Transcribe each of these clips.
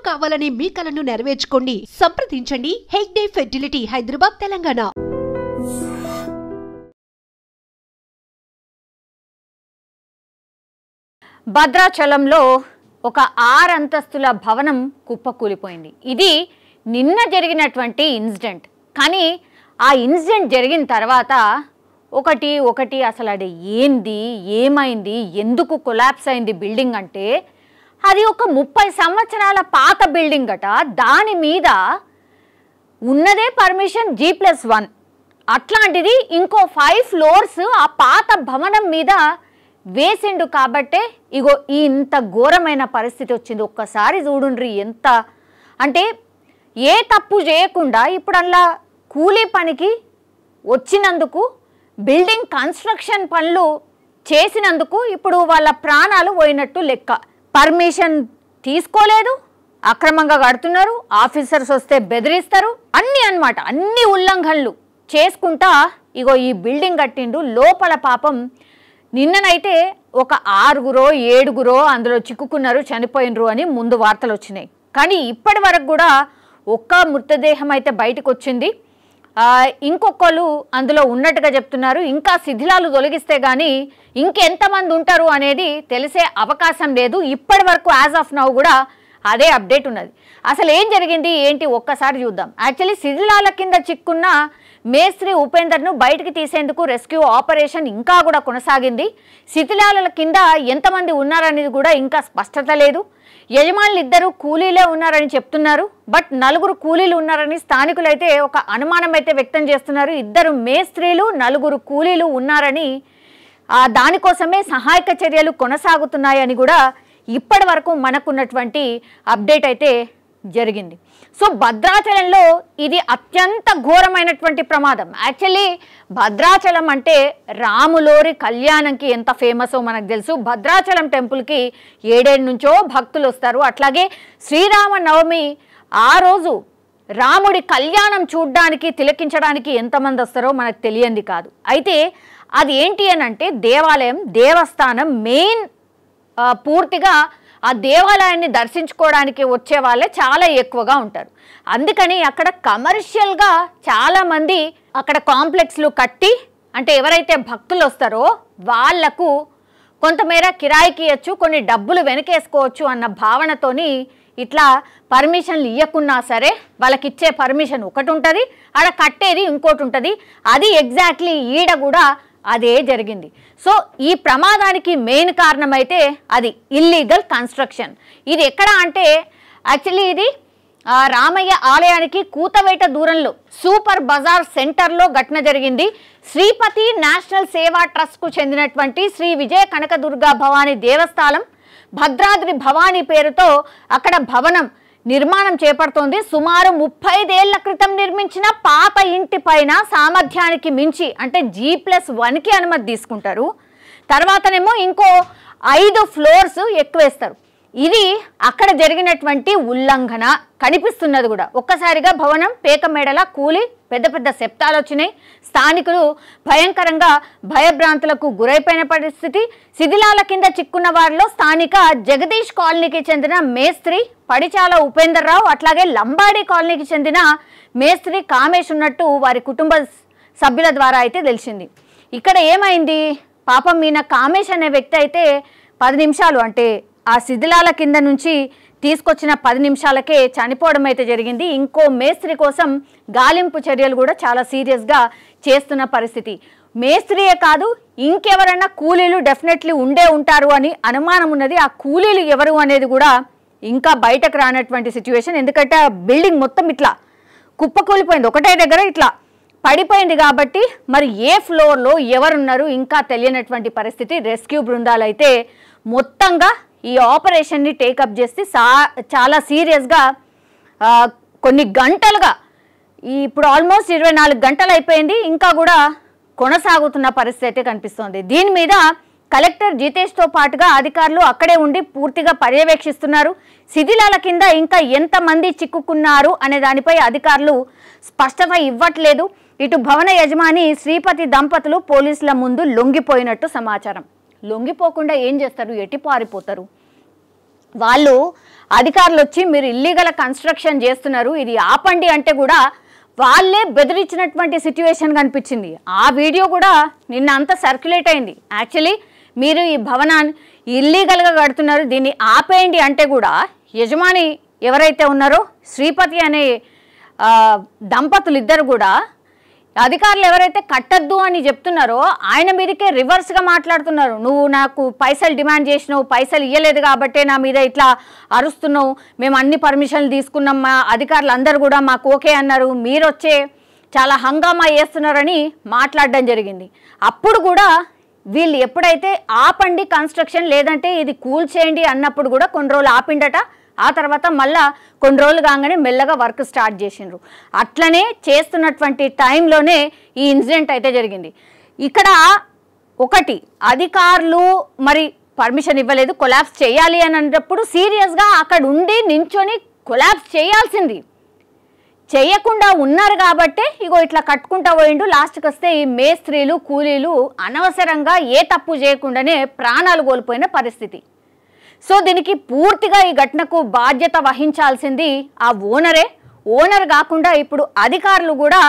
కావాలనే మీ కలను నెరవేర్చుకోండి. సంప్రదించండి హెగ్డే ఫెర్టిలిటీ, హైదరాబాద్, తెలంగాణ. భద్రాచలంలో ఒక 6 అంతస్తుల భవనం కుప్పకూలిపోయింది. ఇది నిన్న జరిగినటువంటి ఇన్సిడెంట్. కానీ ఆ ఇన్సిడెంట్ జరిగిన తర్వాత ఒకటి అసలు అది ఏంది, ఏమైంది, ఎందుకు కొలాప్స్ అయింది బిల్డింగ్ అంటే, అది ఒక 30 సంవత్సరాల పాత బిల్డింగ్ అట. దాని మీద ఉన్నదే పర్మిషన్ G+1, అట్లాంటిది ఇంకో 5 ఫ్లోర్స్ ఆ పాత భవనం మీద వేసిండు. కాబట్టే ఇగో ఇంత ఘోరమైన పరిస్థితి వచ్చింది. ఒక్కసారి చూడుండ్రి, ఎంత అంటే ఏ తప్పు చేయకుండా ఇప్పుడు అలా కూలీ పనికి వచ్చినందుకు, బిల్డింగ్ కన్స్ట్రక్షన్ పనులు చేసినందుకు ఇప్పుడు వాళ్ళ ప్రాణాలు పోయినట్టు లెక్క. పర్మిషన్ తీసుకోలేదు, అక్రమంగా కడుతున్నారు, ఆఫీసర్స్ వస్తే బెదిరిస్తారు, అన్నీ అన్నమాట. అన్ని ఉల్లంఘనలు చేసుకుంటా ఇగో ఈ బిల్డింగ్ కట్టిండు. లోపల పాపం నిన్ననైతే ఒక 6-7 అందులో చిక్కుకున్నారు, చనిపోయినరు అని ముందు వార్తలు వచ్చినాయి. కానీ ఇప్పటి వరకు కూడా ఒక్క మృతదేహం అయితే బయటకు వచ్చింది. ఇంకొకరు అందులో ఉన్నట్టుగా చెప్తున్నారు. ఇంకా శిథిలాలు తొలగిస్తే కానీ ఇంకెంతమంది ఉంటారు అనేది తెలిసే అవకాశం లేదు. ఇప్పటి వరకు యాజ్ ఆఫ్ నౌ కూడా అదే అప్డేట్ ఉన్నది. అసలు ఏం జరిగింది ఏంటి ఒక్కసారి చూద్దాం. యాక్చువల్లీ శిథిలాల కింద చిక్కున్న మేస్త్రి ఉపేందర్ను బయటికి తీసేందుకు రెస్క్యూ ఆపరేషన్ ఇంకా కూడా కొనసాగింది. శిథిలాల కింద ఎంతమంది ఉన్నారనేది కూడా ఇంకా స్పష్టత లేదు. యజమానులు 2 కూలీలే ఉన్నారని చెప్తున్నారు. బట్ 4 కూలీలు ఉన్నారని స్థానికులైతే ఒక అనుమానం అయితే వ్యక్తం చేస్తున్నారు. 2 మేస్త్రీలు 4 కూలీలు ఉన్నారని, దానికోసమే సహాయక చర్యలు కొనసాగుతున్నాయని కూడా ఇప్పటి వరకు మనకున్నటువంటి అప్డేట్ అయితే జరిగింది. సో భద్రాచలంలో ఇది అత్యంత ఘోరమైనటువంటి ప్రమాదం. యాక్చువల్లీ భద్రాచలం అంటే రాములోరి కళ్యాణంకి ఎంత ఫేమసో మనకు తెలుసు. భద్రాచలం టెంపుల్కి 7 నుంచో భక్తులు వస్తారు. అట్లాగే శ్రీరామనవమి ఆ రోజు రాముడి కళ్యాణం చూడ్డానికి, తిలకించడానికి ఎంతమంది వస్తారో మనకు తెలియంది కాదు. అయితే అది ఏంటి అని అంటే దేవాలయం, దేవస్థానం మెయిన్ పూర్తిగా ఆ దేవాలయాన్ని దర్శించుకోవడానికి వచ్చే వాళ్ళే చాలా ఎక్కువగా ఉంటారు. అందుకని అక్కడ కమర్షియల్గా చాలామంది అక్కడ కాంప్లెక్స్లు కట్టి, అంటే ఎవరైతే భక్తులు వస్తారో వాళ్లకు కొంతమేర కిరాయికి ఇవ్వచ్చు, కొన్ని డబ్బులు వెనకేసుకోవచ్చు అన్న భావనతోని ఇట్లా పర్మిషన్లు ఇవ్వకున్నా సరే వాళ్ళకి ఇచ్చే పర్మిషన్ ఒకటి ఉంటుంది, ఆడ కట్టేది ఇంకోటి ఉంటుంది. అది ఎగ్జాక్ట్లీ ఈడ కూడా అదే జరిగింది. సో ఈ ప్రమాదానికి మెయిన్ కారణం అయితే అది ఇల్లీగల్ కన్స్ట్రక్షన్. ఇది ఎక్కడ అంటే యాక్చువల్లీ ఇది రామయ్య ఆలయానికి కూతవేట దూరంలో సూపర్ బజార్ సెంటర్లో ఘటన జరిగింది. శ్రీపతి నేషనల్ సేవా ట్రస్ట్కు చెందినటువంటి శ్రీ విజయ కనకదుర్గా భవానీ దేవస్థానం భద్రాద్రి భవానీ పేరుతో అక్కడ భవనం నిర్మాణం చేపడుతోంది. సుమారు 35 ఏళ్ల క్రితం నిర్మించిన పాత ఇంటి పైన సామర్థ్యానికి మించి అంటే G+1కి అనుమతి తీసుకుంటారు. తర్వాతనేమో ఇంకో 5 ఫ్లోర్స్ ఎక్కువేస్తారు. ఇది అక్కడ జరిగినటువంటి ఉల్లంఘన కనిపిస్తున్నది కూడా. ఒక్కసారిగా భవనం పేక మేడలా కూలి పెద్ద పెద్ద శబ్దాలు వచ్చినాయి. స్థానికులు భయంకరంగా భయభ్రాంతులకు గురైపోయిన పరిస్థితి. శిథిలాల కింద చిక్కున్న వారిలో స్థానిక జగదీష్ కాలనీకి చెందిన మేస్త్రి పడిచాల ఉపేందర్ రావు, అట్లాగే లంబాడి కాలనీకి చెందిన మేస్త్రి కామేష్ ఉన్నట్టు వారి కుటుంబ సభ్యుల ద్వారా అయితే తెలిసింది. ఇక్కడ ఏమైంది, పాపం ఈయన కామేష్ అనే వ్యక్తి అయితే 10 నిమిషాలు అంటే ఆ శిథిలాల కింద నుంచి తీసుకొచ్చిన 10 నిమిషాలకే చనిపోవడం అయితే జరిగింది. ఇంకో మేస్త్రి కోసం గాలింపు చర్యలు కూడా చాలా సీరియస్గా చేస్తున్న పరిస్థితి. మేస్త్రియే కాదు ఇంకెవరైనా కూలీలు డెఫినెట్లీ ఉండే ఉంటారు అని అనుమానం ఉన్నది. ఆ కూలీలు ఎవరు అనేది కూడా ఇంకా బయటకు రానటువంటి సిచ్యువేషన్. ఎందుకంటే ఆ బిల్డింగ్ మొత్తం ఇట్లా కుప్పకూలిపోయింది, ఒకటే దగ్గర ఇట్లా పడిపోయింది కాబట్టి మరి ఏ ఫ్లోర్లో ఎవరున్నారు ఇంకా తెలియనటువంటి పరిస్థితి. రెస్క్యూ బృందాలు అయితే మొత్తంగా ఈ ఆపరేషన్ని టేకప్ చేసి చాలా సీరియస్గా కొన్ని గంటలుగా ఇప్పుడు ఆల్మోస్ట్ 24 గంటలు అయిపోయింది, ఇంకా కూడా కొనసాగుతున్న పరిస్థితి అయితే కనిపిస్తోంది. దీని మీద కలెక్టర్ జితేష్తో పాటుగా అధికారులు అక్కడే ఉండి పూర్తిగా పర్యవేక్షిస్తున్నారు. శిథిలాల కింద ఇంకా ఎంతమంది చిక్కుకున్నారు అనే దానిపై అధికారులు స్పష్టత ఇవ్వట్లేదు. ఇటు భవన యజమాని శ్రీపతి దంపతులు పోలీసుల ముందు లొంగిపోయినట్టు సమాచారం. లొంగిపోకుండా ఏం చేస్తారు, ఎట్టి పారిపోతారు. వాళ్ళు అధికారులు వచ్చి మీరు ఇల్లీగల్ కన్స్ట్రక్షన్ చేస్తున్నారు, ఇది ఆపండి అంటే కూడా వాళ్ళే బెదిరించినటువంటి సిచ్యువేషన్ కనిపించింది. ఆ వీడియో కూడా నిన్న అంతా సర్క్యులేట్ అయింది. యాక్చువల్లీ మీరు ఈ భవనాన్ని ఇల్లీగల్గా కడుతున్నారు, దీన్ని ఆపేయండి అంటే కూడా యజమాని ఎవరైతే ఉన్నారో శ్రీపతి అనే దంపతులు ఇద్దరు కూడా అధికారులు ఎవరైతే కట్టద్దు అని చెప్తున్నారో ఆయన మీదకే రివర్స్గా మాట్లాడుతున్నారు. నువ్వు నాకు పైసలు డిమాండ్ చేసినావు, పైసలు ఇవ్వలేదు కాబట్టే నా మీద ఇట్లా అరుస్తున్నావు, మేము అన్ని పర్మిషన్లు తీసుకున్నాం, మా అధికారులు అందరూ కూడా మాకు ఓకే అన్నారు, మీరు వచ్చే చాలా హంగామా చేస్తున్నారని మాట్లాడడం జరిగింది. అప్పుడు కూడా వీళ్ళు ఎప్పుడైతే ఆపండి కన్స్ట్రక్షన్ లేదంటే ఇది కూల్చేయండి అన్నప్పుడు కూడా కొన్ని రోజులు ఆపిండట. ఆ తర్వాత మళ్ళా కొన్ని రోజులు కాగానే మెల్లగా వర్క్ స్టార్ట్ చేసిండ్రు. అట్లనే చేస్తున్నటువంటి టైంలోనే ఈ ఇన్సిడెంట్ అయితే జరిగింది. ఇక్కడ ఒకటి అధికారులు మరి పర్మిషన్ ఇవ్వలేదు, కొలాప్స్ చేయాలి అని అన్నప్పుడు సీరియస్గా అక్కడ ఉండి నించొని కొలాప్స్ చేయాల్సింది, చేయకుండా ఉన్నారు కాబట్టే ఇగో ఇట్లా కట్టుకుంటా పోయిండు. లాస్ట్కి వస్తే ఈ మేస్త్రీలు కూలీలు అనవసరంగా ఏ తప్పు చేయకుండానే ప్రాణాలు కోల్పోయిన పరిస్థితి. సో దీనికి పూర్తిగా ఈ ఘటనకు బాధ్యత వహించాల్సింది ఆ ఓనరే. ఓనర్ కాకుండా ఇప్పుడు అధికారులు కూడా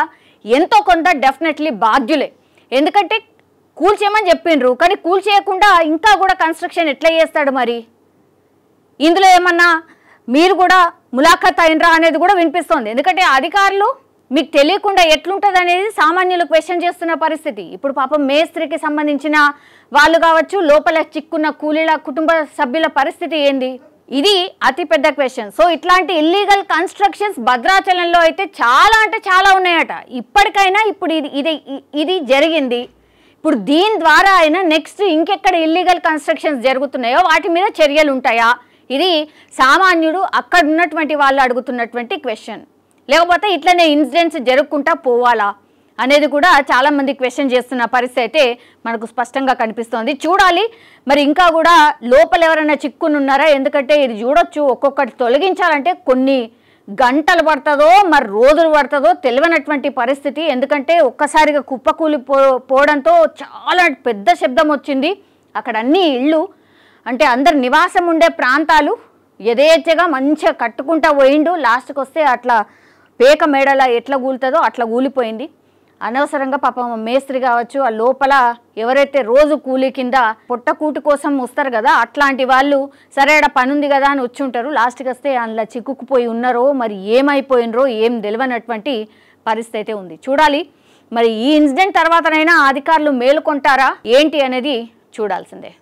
ఎంతో కొంత డెఫినెట్లీ బాధ్యులే. ఎందుకంటే కూల్చేయమని చెప్పిండ్రు, కానీ కూల్చేయకుండా ఇంకా కూడా కన్స్ట్రక్షన్ ఎట్లా చేస్తాడు? మరి ఇందులో ఏమన్నా మీరు కూడా ములాఖత్ అయినరా అనేది కూడా వినిపిస్తోంది. ఎందుకంటే అధికారులు మీకు తెలియకుండా ఎట్లుంటుంది అనేది సామాన్యులు క్వశ్చన్ చేస్తున్న పరిస్థితి. ఇప్పుడు పాపం మేస్త్రికి సంబంధించిన వాళ్ళు కావచ్చు, లోపల చిక్కున్న కూలీల కుటుంబ సభ్యుల పరిస్థితి ఏంది? ఇది అతిపెద్ద క్వశ్చన్. సో ఇట్లాంటి ఇల్లీగల్ కన్స్ట్రక్షన్స్ భద్రాచలంలో అయితే చాలా అంటే చాలా ఉన్నాయట. ఇప్పటికైనా ఇప్పుడు ఇది జరిగింది, ఇప్పుడు దీని ద్వారా అయినా నెక్స్ట్ ఇంకెక్కడ ఇల్లీగల్ కన్స్ట్రక్షన్స్ జరుగుతున్నాయో వాటి మీద చర్యలు ఉంటాయా? ఇది సామాన్యుడు అక్కడ ఉన్నటువంటి వాళ్ళు అడుగుతున్నటువంటి క్వశ్చన్. లేకపోతే ఇట్లనే ఇన్సిడెంట్స్ జరుగుకుంటా పోవాలా అనేది కూడా చాలామంది క్వశ్చన్ చేస్తున్న పరిస్థితి అయితే మనకు స్పష్టంగా కనిపిస్తోంది. చూడాలి మరి ఇంకా కూడా లోపల ఎవరైనా చిక్కుని ఉన్నారా? ఎందుకంటే ఇది చూడొచ్చు, ఒక్కొక్కటి తొలగించాలంటే కొన్ని గంటలు పడుతుందో మరి రోజులు పడుతుందో తెలియనటువంటి పరిస్థితి. ఎందుకంటే ఒక్కసారిగా కుప్పకూలి పోవడంతో చాలా పెద్ద శబ్దం వచ్చింది. అక్కడ అన్ని ఇళ్ళు అంటే అందరు నివాసం ఉండే ప్రాంతాలు యథేచ్ఛగా మంచిగా కట్టుకుంటా పోయిండు. లాస్ట్కి వస్తే అట్లా పేక మేడలా ఎట్లా కూలుతుందో అట్లా కూలిపోయింది. అనవసరంగా పాపం మేస్త్రి కావచ్చు, ఆ లోపల ఎవరైతే రోజు కూలీ కింద పొట్టకూటి కోసం వస్తారు కదా, అట్లాంటి వాళ్ళు సరే ఆడ పని ఉంది కదా అని వచ్చి ఉంటారు. లాస్ట్కి వస్తే అందులో చిక్కుకుపోయి ఉన్నారో మరి ఏమైపోయినరో ఏం తెలియనటువంటి పరిస్థితి అయితే ఉంది. చూడాలి మరి ఈ ఇన్సిడెంట్ తర్వాతనైనా అధికారులు మేలుకొంటారా ఏంటి అనేది చూడాల్సిందే.